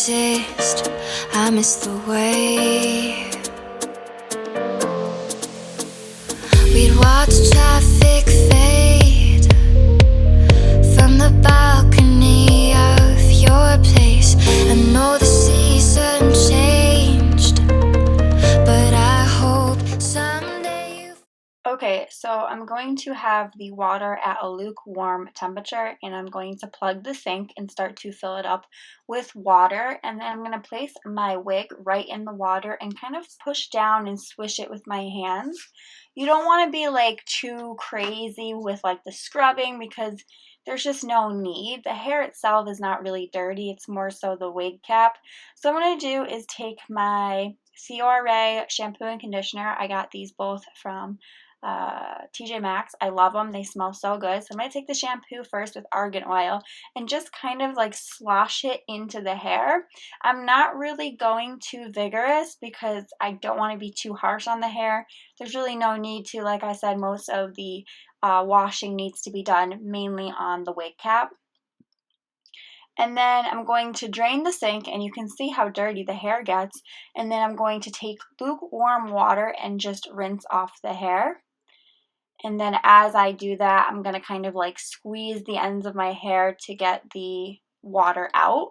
resist. I miss the way we'd watch traffic fade from the balcony of your place. I know the season changed, but I hope someday you... Okay, so I'm going to have the water at a lukewarm temperature, and I'm going to plug the sink and start to fill it up with water, and then I'm going to place my wig right in the water and kind of push down and swish it with my hands. You don't want to be like too crazy with like the scrubbing because there's just no need. The hair itself is not really dirty, it's more so the wig cap. So what I'm going to do is take my CRA shampoo and conditioner. I got these both from TJ Maxx. I love them. They smell so good. So I'm going to take the shampoo first with argan oil and just kind of like slosh it into the hair. I'm not really going too vigorous because I don't want to be too harsh on the hair. There's really no need to. Like I said, most of the washing needs to be done mainly on the wig cap. And then I'm going to drain the sink, and you can see how dirty the hair gets. And then I'm going to take lukewarm water and just rinse off the hair. And then as I do that, I'm going to kind of like squeeze the ends of my hair to get the water out.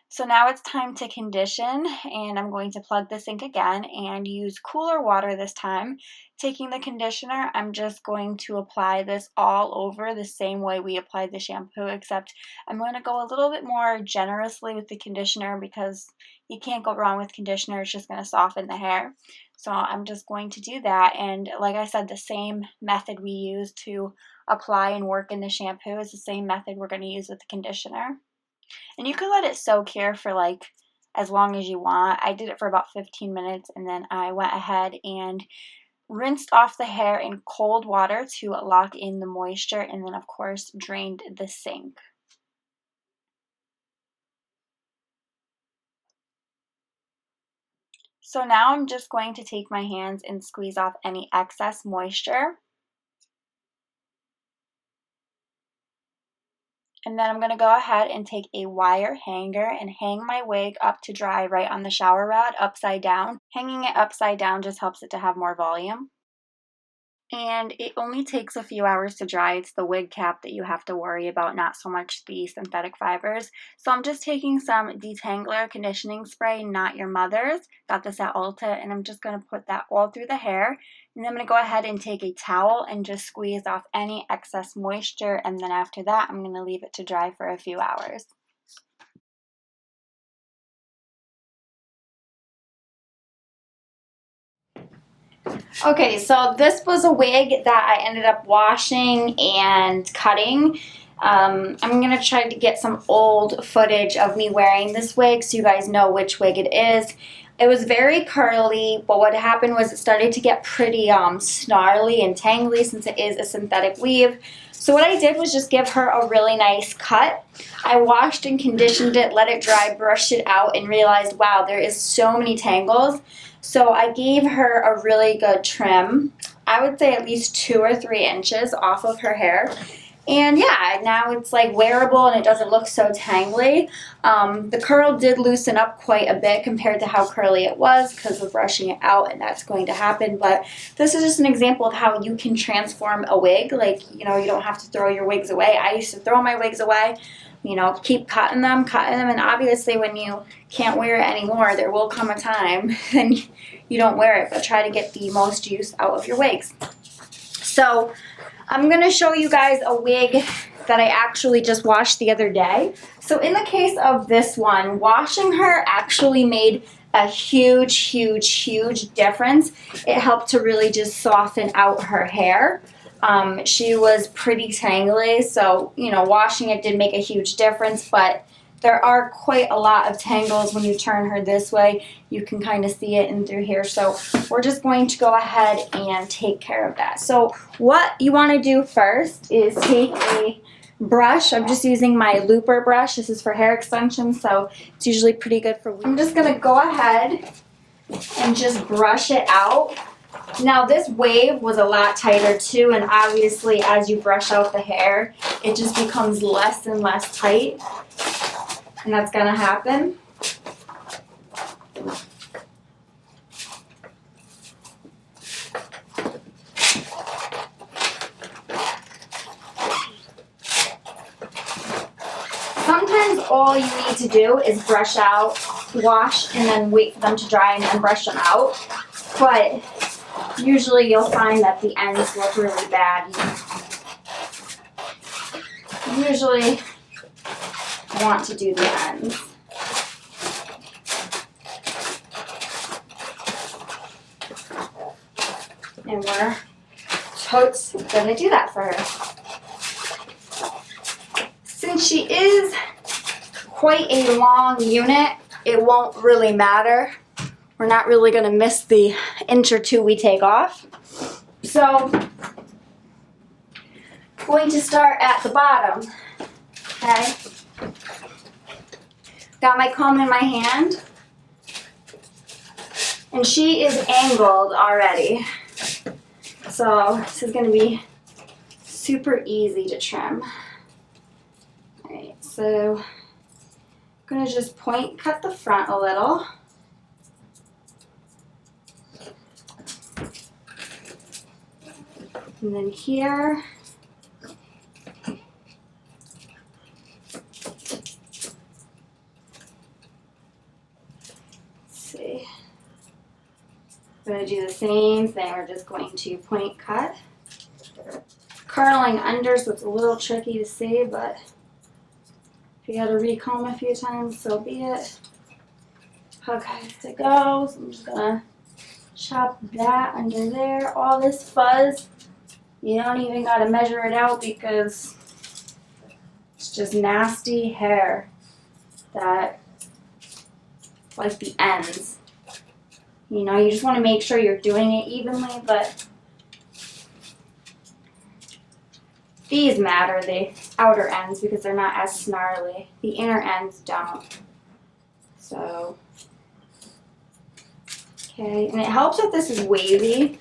So now it's time to condition, and I'm going to plug the sink again and use cooler water this time. Taking the conditioner, I'm just going to apply this all over the same way we applied the shampoo, except I'm going to go a little bit more generously with the conditioner because you can't go wrong with conditioner. It's just going to soften the hair. So I'm just going to do that, and like I said, the same method we use to apply and work in the shampoo is the same method we're going to use with the conditioner. And you can let it soak here for like as long as you want. I did it for about 15 minutes, and then I went ahead and rinsed off the hair in cold water to lock in the moisture, and then of course drained the sink. So now I'm just going to take my hands and squeeze off any excess moisture. And then I'm going to go ahead and take a wire hanger and hang my wig up to dry right on the shower rod upside down. Hanging it upside down just helps it to have more volume. And it only takes a few hours to dry. It's the wig cap that you have to worry about, not so much the synthetic fibers. So I'm just taking some detangler conditioning spray, Not Your Mother's. Got this at Ulta, and I'm just going to put that all through the hair. And then I'm going to go ahead and take a towel and just squeeze off any excess moisture. And then after that, I'm going to leave it to dry for a few hours. Okay, so this was a wig that I ended up washing and cutting. I'm going to try to get some old footage of me wearing this wig so you guys know which wig it is. It was very curly, but what happened was it started to get pretty snarly and tangly since it is a synthetic weave. So what I did was just give her a really nice cut. I washed and conditioned it, let it dry, brushed it out, and realized, wow, there is so many tangles. So I gave her a really good trim. I would say at least 2 or 3 inches off of her hair. And yeah, now it's like wearable and it doesn't look so tangly. The curl did loosen up quite a bit compared to how curly it was because we're brushing it out, and that's going to happen. But this is just an example of how you can transform a wig. Like, you know, you don't have to throw your wigs away. I used to throw my wigs away, you know, keep cutting them, and obviously when you can't wear it anymore, there will come a time when you don't wear it, but try to get the most use out of your wigs. So I'm going to show you guys a wig that I actually just washed the other day. So in the case of this one, washing her actually made a huge, huge, huge difference. It helped to really just soften out her hair. She was pretty tangly, so, you know, washing it did make a huge difference, but there are quite a lot of tangles when you turn her this way. You can kind of see it in through here, so we're just going to go ahead and take care of that. So what you want to do first is take a brush. I'm just using my looper brush. This is for hair extensions, so it's usually pretty good for weave. I'm just going to go ahead and just brush it out. Now this wave was a lot tighter too, and obviously as you brush out the hair, it just becomes less and less tight, and that's going to happen. Sometimes all you need to do is brush out, wash, and then wait for them to dry and then brush them out. But usually you'll find that the ends look really bad. You usually want to do the ends. And we're totes gonna do that for her. Since she is quite a long unit, it won't really matter. We're not really gonna miss the inch or two we take off. So, going to start at the bottom, okay? Got my comb in my hand, and she is angled already. So this is going to be super easy to trim. Alright, so I'm going to just point cut the front a little. And then here. Let's see. We're going to do the same thing. We're just going to point cut. Curling under, so it's a little tricky to see, but if you got to recomb a few times, so be it. Okay, to go. So I'm just going to chop that under there. All this fuzz, you don't even got to measure it out because it's just nasty hair that, like the ends. You know, you just want to make sure you're doing it evenly, but these matter, the outer ends, because they're not as snarly. The inner ends don't. So, okay, and it helps that this is wavy,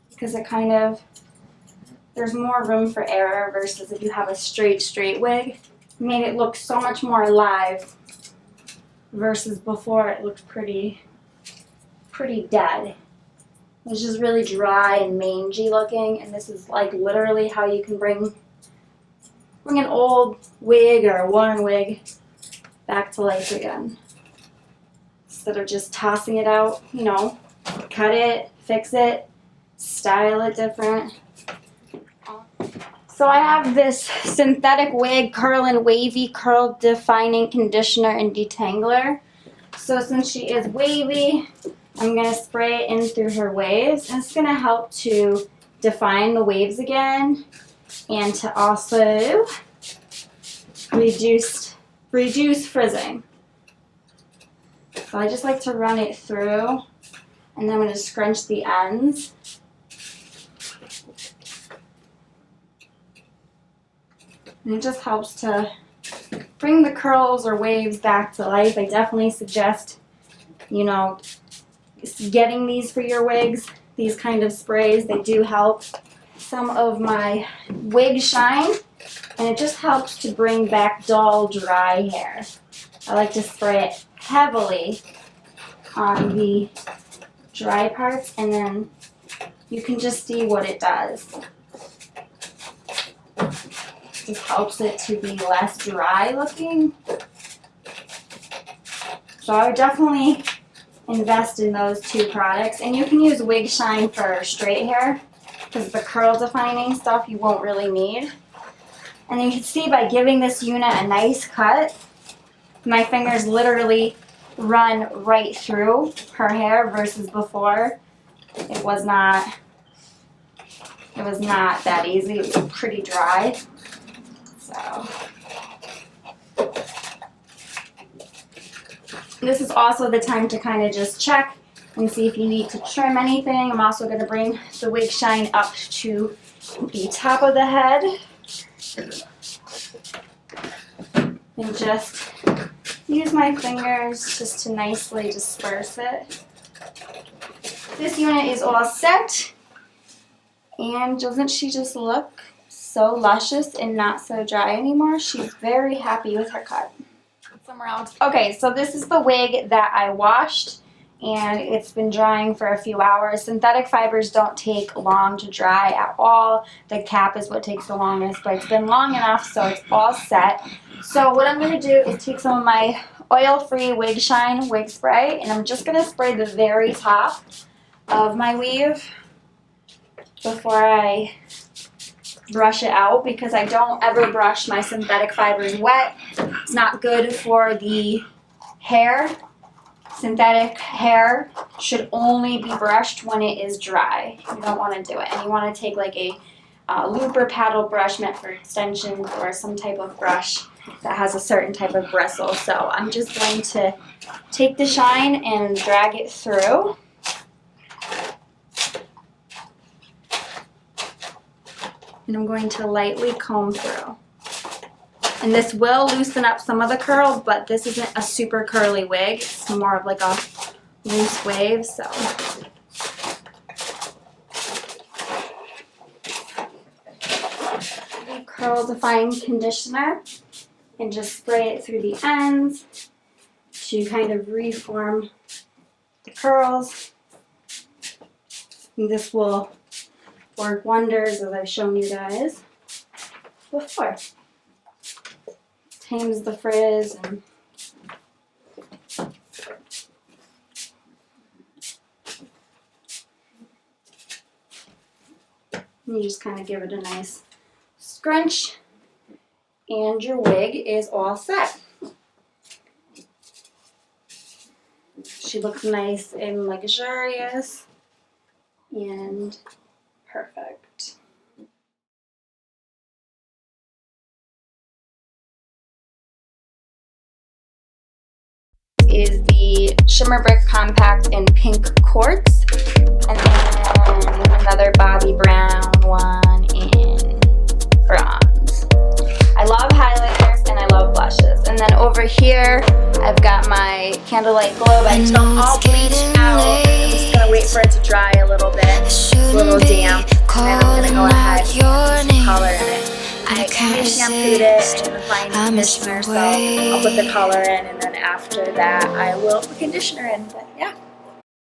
because it kind of, there's more room for error versus if you have a straight wig. It made it look so much more alive versus before it looked pretty dead. It was just really dry and mangy looking, and this is like literally how you can bring an old wig or a worn wig back to life again. Instead of just tossing it out, you know, cut it, fix it, style it different. So I have this synthetic wig, Curl and Wavy Curl Defining Conditioner and Detangler. So since she is wavy, I'm going to spray it in through her waves, and it's going to help to define the waves again and to also reduce frizzing. So I just like to run it through, and then I'm going to scrunch the ends. And it just helps to bring the curls or waves back to life. I definitely suggest, you know, getting these for your wigs. These kind of sprays, they do help. Some of my wig shine, and it just helps to bring back dull, dry hair. I like to spray it heavily on the dry parts, and then you can just see what it does. It just helps it to be less dry looking. So I would definitely invest in those two products, and you can use Wig Shine for straight hair because the curl defining stuff you won't really need. And you can see by giving this unit a nice cut, my fingers literally run right through her hair versus before it was not that easy. It was pretty dry. So this is also the time to kind of just check and see if you need to trim anything. I'm also going to bring the Wig Shine up to the top of the head and just use my fingers just to nicely disperse it. This unit is all set, and doesn't she just look so luscious and not so dry anymore? She's very happy with her cut. Somewhere else. Okay, so this is the wig that I washed and it's been drying for a few hours. Synthetic fibers don't take long to dry at all. The cap is what takes the longest, but it's been long enough so it's all set. So what I'm going to do is take some of my oil-free Wig Shine wig spray, and I'm just going to spray the very top of my weave before I brush it out, because I don't ever brush my synthetic fibers wet. It's not good for the hair. Synthetic hair should only be brushed when it is dry. You don't want to do it. And you want to take like a loop or paddle brush meant for extensions, or some type of brush that has a certain type of bristle. So I'm just going to take the shine and drag it through. And I'm going to lightly comb through. And this will loosen up some of the curl, but this isn't a super curly wig. It's more of like a loose wave, so. Curl define conditioner and just spray it through the ends to kind of reform the curls. And this will work wonders, as I've shown you guys before. Tames the frizz, and you just kind of give it a nice scrunch, and your wig is all set. She looks nice and luxurious and perfect. Is the Shimmer Brick Compact in pink quartz, and then another Bobbi Brown one in bronze. I love highlighters and I love blushes. And then over here I've got my Candlelight Globe. I just don't all bleach out. I'm just going to wait for it to dry a little bit. It's a little damp. And I'm going to go ahead and put some color in it. I shampooed it and applying conditioner, so I'll put the color in, and then after that I will put conditioner in. But yeah.